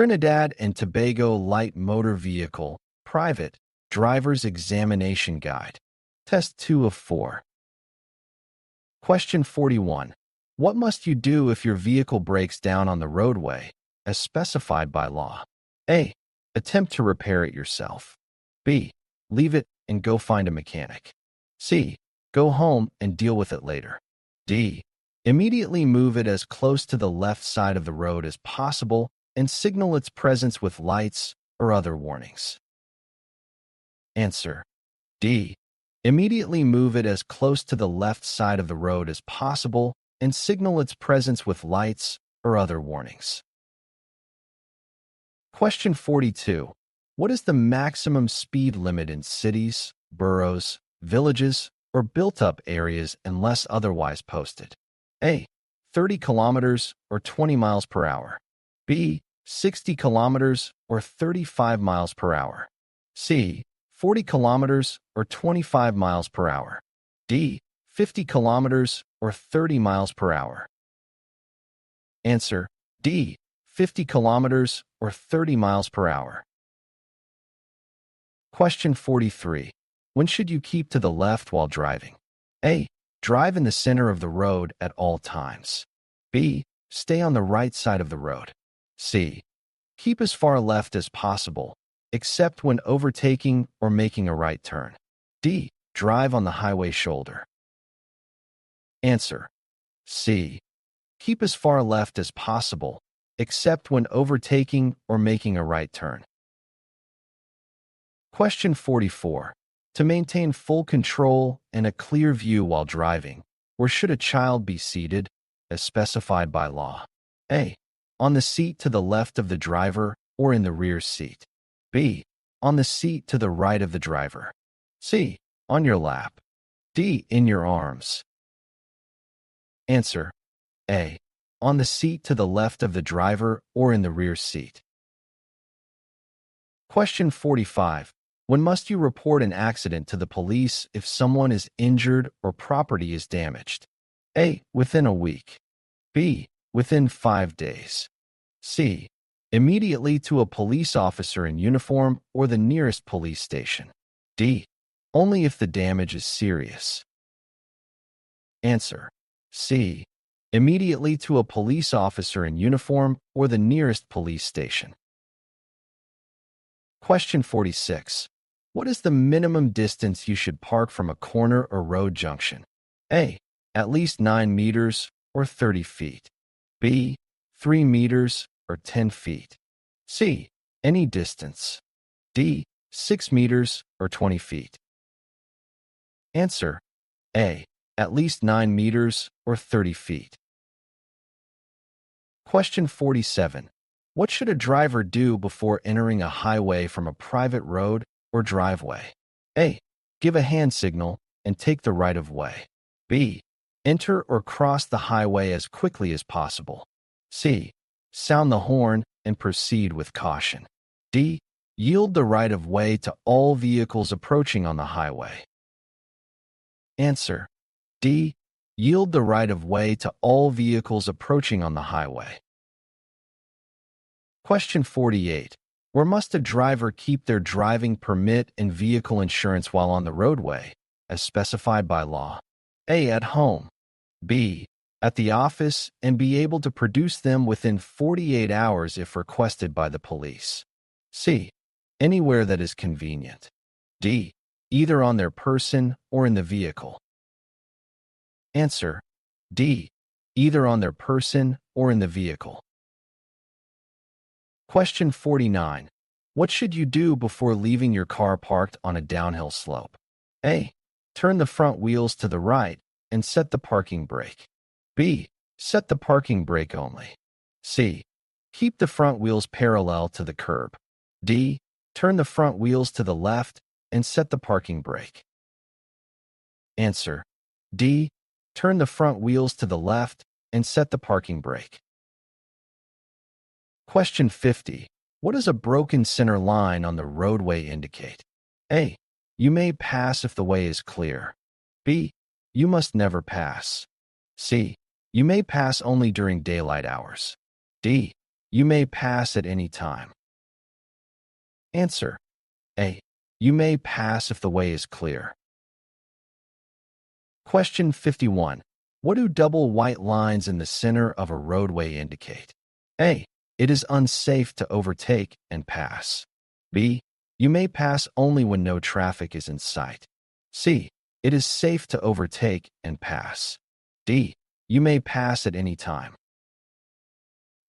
Trinidad and Tobago Light Motor Vehicle, Private, Driver's Examination Guide. Test 2 of 4. Question 41. What must you do if your vehicle breaks down on the roadway, as specified by law? A. Attempt to repair it yourself. B. Leave it and go find a mechanic. C. Go home and deal with it later. D. Immediately move it as close to the left side of the road as possible and signal its presence with lights or other warnings. Answer. D. Immediately move it as close to the left side of the road as possible and signal its presence with lights or other warnings. Question 42. What is the maximum speed limit in cities, boroughs, villages, or built-up areas unless otherwise posted? A. 30 kilometers or 20 miles per hour. B. 60 kilometers or 35 miles per hour. C. 40 kilometers or 25 miles per hour. D. 50 kilometers or 30 miles per hour. Answer. D. 50 kilometers or 30 miles per hour. Question 43. When should you keep to the left while driving? A. Drive in the center of the road at all times. B. Stay on the right side of the road. C. Keep as far left as possible, except when overtaking or making a right turn. D. Drive on the highway shoulder. Answer. C. Keep as far left as possible, except when overtaking or making a right turn. Question 44. To maintain full control and a clear view while driving, where should a child be seated, as specified by law? A. On the seat to the left of the driver or in the rear seat. B. On the seat to the right of the driver. C. On your lap. D. In your arms. Answer. A. On the seat to the left of the driver or in the rear seat. Question 45. When must you report an accident to the police if someone is injured or property is damaged? A. Within a week. B. Within 5 days. C. Immediately to a police officer in uniform or the nearest police station. D. Only if the damage is serious. Answer. C. Immediately to a police officer in uniform or the nearest police station. Question 46. What is the minimum distance you should park from a corner or road junction? A. At least 9 meters or 30 feet. B. 3 meters or 10 feet. C. Any distance. D. 6 meters or 20 feet. Answer. A. At least 9 meters or 30 feet. Question 47. What should a driver do before entering a highway from a private road or driveway? A. Give a hand signal and take the right of way. B. Enter or cross the highway as quickly as possible. C. Sound the horn and proceed with caution. D. Yield the right of way to all vehicles approaching on the highway. Answer. D. Yield the right of way to all vehicles approaching on the highway. Question 48. Where must a driver keep their driving permit and vehicle insurance while on the roadway, as specified by law? A. At home. B. At the office and be able to produce them within 48 hours if requested by the police. C. Anywhere that is convenient. D. Either on their person or in the vehicle. Answer. D. Either on their person or in the vehicle. Question 49. What should you do before leaving your car parked on a downhill slope? A. Turn the front wheels to the right and set the parking brake. B. Set the parking brake only. C. Keep the front wheels parallel to the curb. D. Turn the front wheels to the left and set the parking brake. Answer. D. Turn the front wheels to the left and set the parking brake. Question 50. What does a broken center line on the roadway indicate? A. You may pass if the way is clear. B. You must never pass. C. You may pass only during daylight hours. D. You may pass at any time. Answer: A. You may pass if the way is clear. Question 51. What do double white lines in the center of a roadway indicate? A. It is unsafe to overtake and pass. B. You may pass only when no traffic is in sight. C. It is safe to overtake and pass. D. You may pass at any time.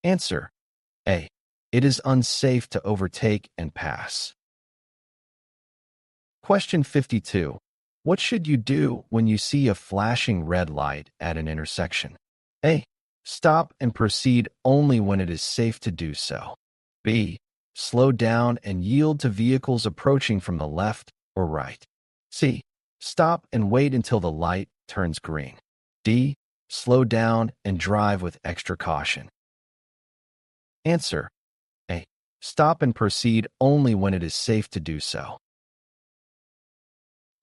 Answer: A. It is unsafe to overtake and pass. Question 52. What should you do when you see a flashing red light at an intersection? A. Stop and proceed only when it is safe to do so. B. Slow down and yield to vehicles approaching from the left or right. C. Stop and wait until the light turns green. D. Slow down and drive with extra caution. Answer: A. Stop and proceed only when it is safe to do so.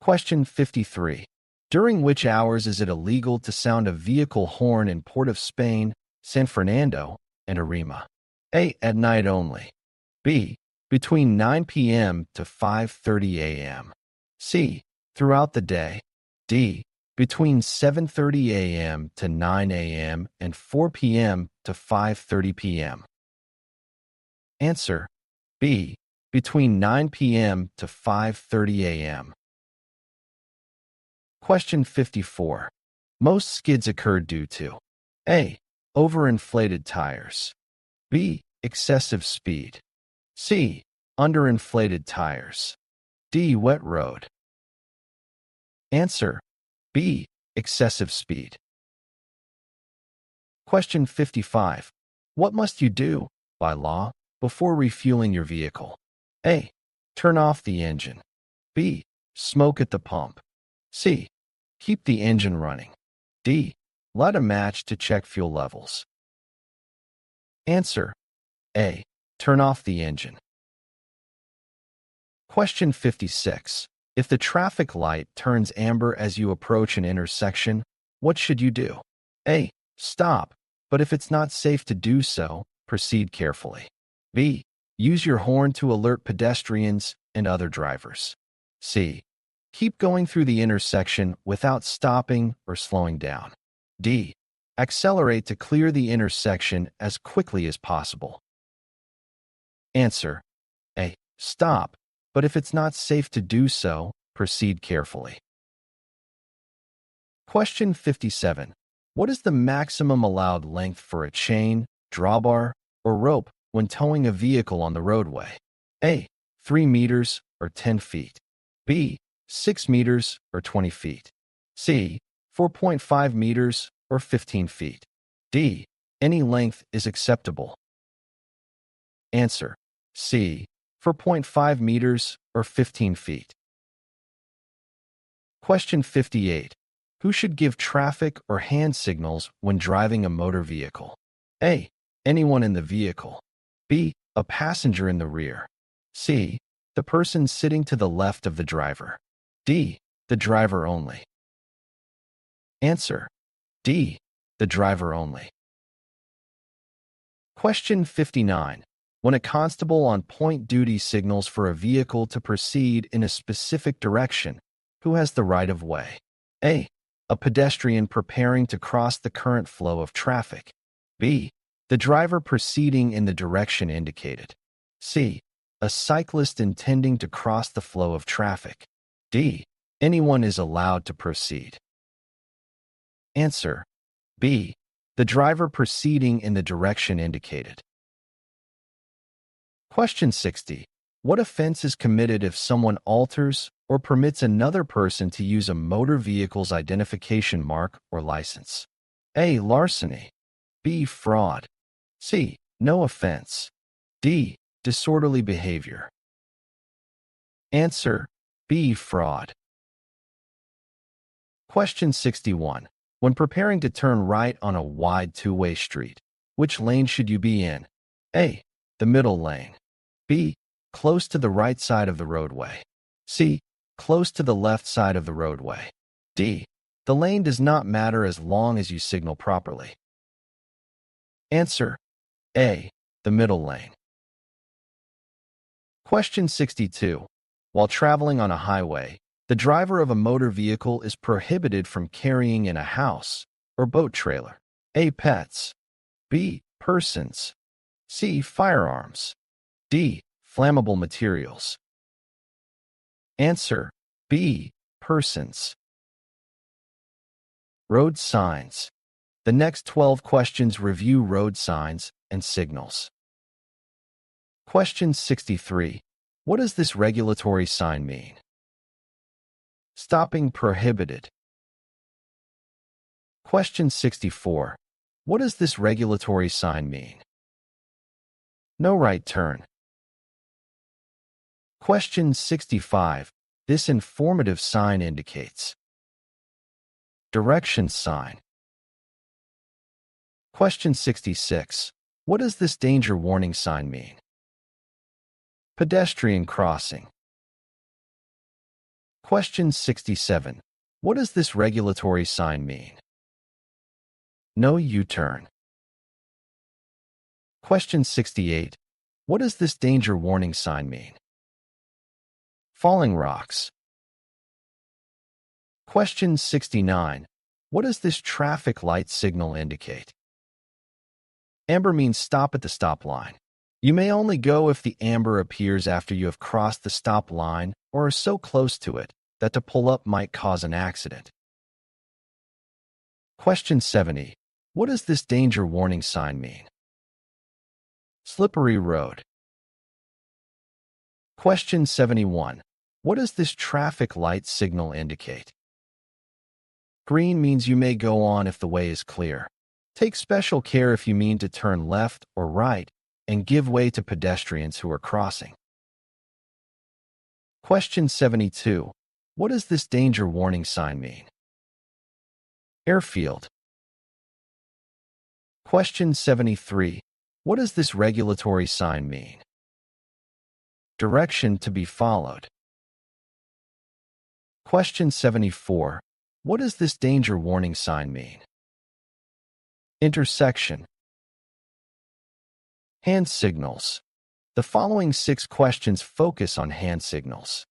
Question 53. During which hours is it illegal to sound a vehicle horn in Port of Spain, San Fernando, and Arima? A. At night only. B. Between 9 p.m. to 5:30 a.m. C. Throughout the day. D. Between 7:30 a.m. to 9 a.m. and 4 p.m. to 5:30 p.m. Answer: B. Between 9 p.m. to 5:30 a.m. Question 54. Most skids occur due to: A. Overinflated tires. B. Excessive speed. C. Underinflated tires. D. Wet road. Answer: B. Excessive speed. Question 55. What must you do, by law, before refueling your vehicle? A. Turn off the engine. B. Smoke at the pump. C. Keep the engine running. D. Light a match to check fuel levels. Answer: A. Turn off the engine. Question 56. If the traffic light turns amber as you approach an intersection, what should you do? A. Stop, but if it's not safe to do so, proceed carefully. B. Use your horn to alert pedestrians and other drivers. C. Keep going through the intersection without stopping or slowing down. D. Accelerate to clear the intersection as quickly as possible. Answer: A. Stop, but if it's not safe to do so, proceed carefully. Question 57. What is the maximum allowed length for a chain, drawbar, or rope when towing a vehicle on the roadway? A. 3 meters or 10 feet. B. 6 meters or 20 feet. C. 4.5 meters or 15 feet. D. Any length is acceptable. Answer: C. 4.5 meters or 15 feet. Question 58. Who should give traffic or hand signals when driving a motor vehicle? A. Anyone in the vehicle. B. A passenger in the rear. C. The person sitting to the left of the driver. D. The driver only. Answer: D. The driver only. Question 59. When a constable on point duty signals for a vehicle to proceed in a specific direction, who has the right of way? A. A pedestrian preparing to cross the current flow of traffic. B. The driver proceeding in the direction indicated. C. A cyclist intending to cross the flow of traffic. D. Anyone is allowed to proceed. Answer: B. The driver proceeding in the direction indicated. Question 60. What offense is committed if someone alters or permits another person to use a motor vehicle's identification mark or license? A. Larceny. B. Fraud. C. No offense. D. Disorderly behavior. Answer: B. Fraud. Question 61. When preparing to turn right on a wide two-way street, which lane should you be in? A. The middle lane. B. Close to the right side of the roadway. C. Close to the left side of the roadway. D. The lane does not matter as long as you signal properly. Answer: A. the middle lane. Question 62. While traveling on a highway, the driver of a motor vehicle is prohibited from carrying in a house or boat trailer A. Pets, B. Persons, C. Firearms, D. Flammable materials. Answer: B. Persons. Road signs. The next 12 questions review road signs and signals. Question 63. What does this regulatory sign mean? Stopping prohibited. Question 64. What does this regulatory sign mean? No right turn. Question 65. This informative sign indicates. Direction sign. Question 66. What does this danger warning sign mean? Pedestrian crossing. Question 67. What does this regulatory sign mean? No U-turn. Question 68. What does this danger warning sign mean? Falling rocks. Question 69. What does this traffic light signal indicate? Amber means stop at the stop line. You may only go if the amber appears after you have crossed the stop line or are so close to it that to pull up might cause an accident. Question 70. What does this danger warning sign mean? Slippery road. Question 71. What does this traffic light signal indicate? Green means you may go on if the way is clear. Take special care if you mean to turn left or right and give way to pedestrians who are crossing. Question 72. What does this danger warning sign mean? Airfield. Question 73. What does this regulatory sign mean? Direction to be followed. Question 74. What does this danger warning sign mean? Intersection. Hand signals. The following 6 questions focus on hand signals.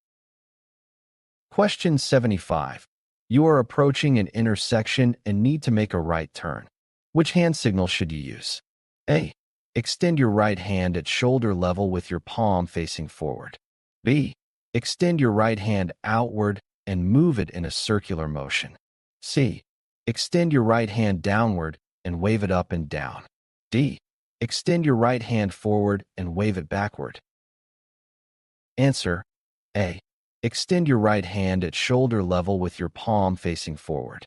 Question 75. You are approaching an intersection and need to make a right turn. Which hand signal should you use? A. Extend your right hand at shoulder level with your palm facing forward. B. Extend your right hand outward and move it in a circular motion. C. Extend your right hand downward and wave it up and down. D. Extend your right hand forward and wave it backward. Answer: A. Extend your right hand at shoulder level with your palm facing forward.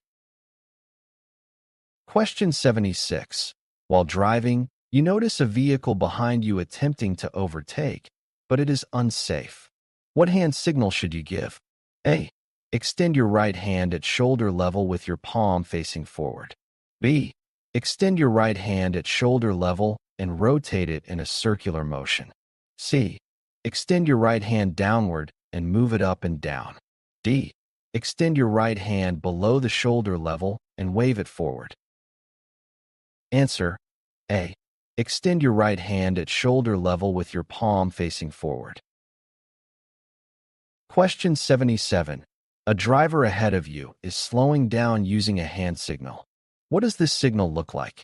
Question 76. While driving, you notice a vehicle behind you attempting to overtake, but it is unsafe. What hand signal should you give? A. Extend your right hand at shoulder level with your palm facing forward. B. Extend your right hand at shoulder level and rotate it in a circular motion. C. Extend your right hand downward and move it up and down. D. Extend your right hand below the shoulder level and wave it forward. Answer: A. Extend your right hand at shoulder level with your palm facing forward. Question 77. A driver ahead of you is slowing down using a hand signal. What does this signal look like?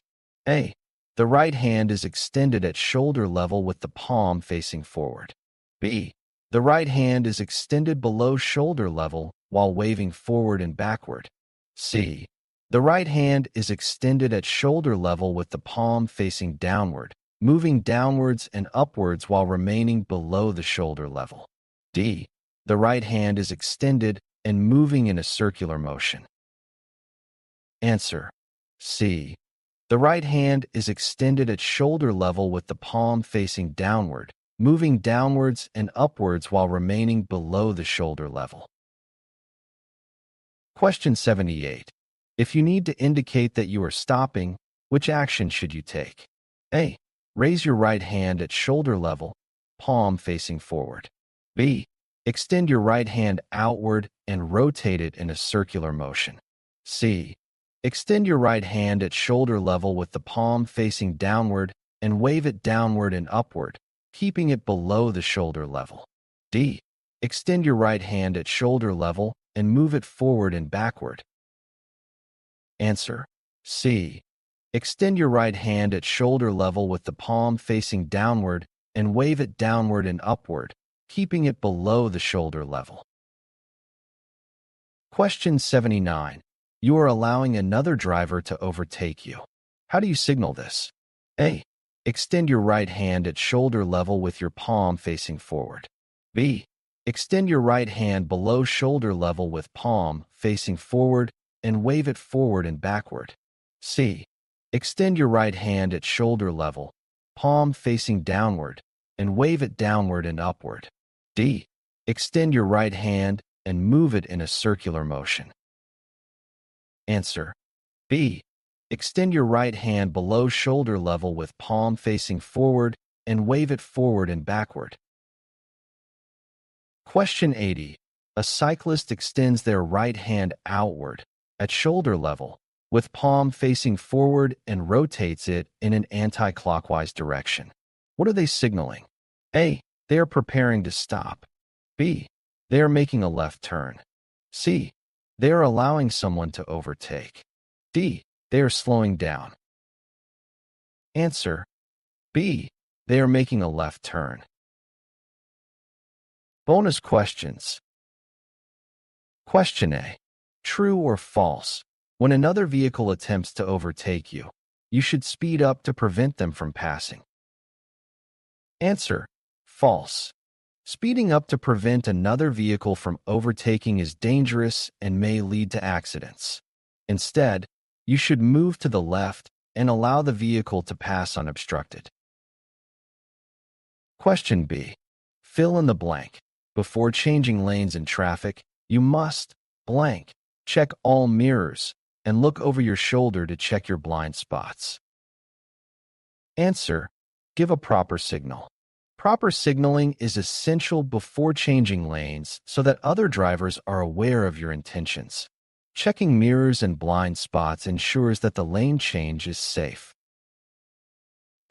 A. The right hand is extended at shoulder level with the palm facing forward. B. The right hand is extended below shoulder level while waving forward and backward. C. The right hand is extended at shoulder level with the palm facing downward, moving downwards and upwards while remaining below the shoulder level. D. The right hand is extended and moving in a circular motion. Answer: C. The right hand is extended at shoulder level with the palm facing downward, moving downwards and upwards while remaining below the shoulder level. Question 78. If you need to indicate that you are stopping, which action should you take? A. Raise your right hand at shoulder level, palm facing forward. B. Extend your right hand outward and rotate it in a circular motion. C. Extend your right hand at shoulder level with the palm facing downward and wave it downward and upward, keeping it below the shoulder level. D. Extend your right hand at shoulder level and move it forward and backward. Answer. C. Extend your right hand at shoulder level with the palm facing downward and wave it downward and upward, keeping it below the shoulder level. Question 79. You are allowing another driver to overtake you. How do you signal this? A. Extend your right hand at shoulder level with your palm facing forward. B. Extend your right hand below shoulder level with palm facing forward and wave it forward and backward. C. Extend your right hand at shoulder level, palm facing downward, and wave it downward and upward. D. Extend your right hand and move it in a circular motion. Answer. B. Extend your right hand below shoulder level with palm facing forward and wave it forward and backward. Question 80. A cyclist extends their right hand outward at shoulder level with palm facing forward and rotates it in an anti-clockwise direction. What are they signaling? A. They are preparing to stop. B. They are making a left turn. C. They are allowing someone to overtake. D. They are slowing down. Answer. B. They are making a left turn. Bonus questions. Question A. True or false? When another vehicle attempts to overtake you, you should speed up to prevent them from passing. Answer. False. Speeding up to prevent another vehicle from overtaking is dangerous and may lead to accidents. Instead, you should move to the left and allow the vehicle to pass unobstructed. Question B. Fill in the blank. Before changing lanes in traffic, you must blank. Check all mirrors and look over your shoulder to check your blind spots. Answer. Give a proper signal. Proper signaling is essential before changing lanes so that other drivers are aware of your intentions. Checking mirrors and blind spots ensures that the lane change is safe.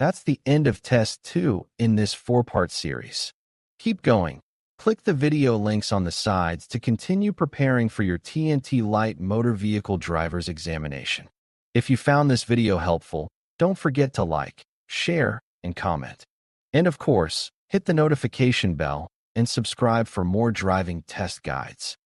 That's the end of Test 2 in this 4-part series. Keep going. Click the video links on the sides to continue preparing for your TNT Light Motor Vehicle Driver's Examination. If you found this video helpful, don't forget to like, share, and comment. And of course, hit the notification bell and subscribe for more driving test guides.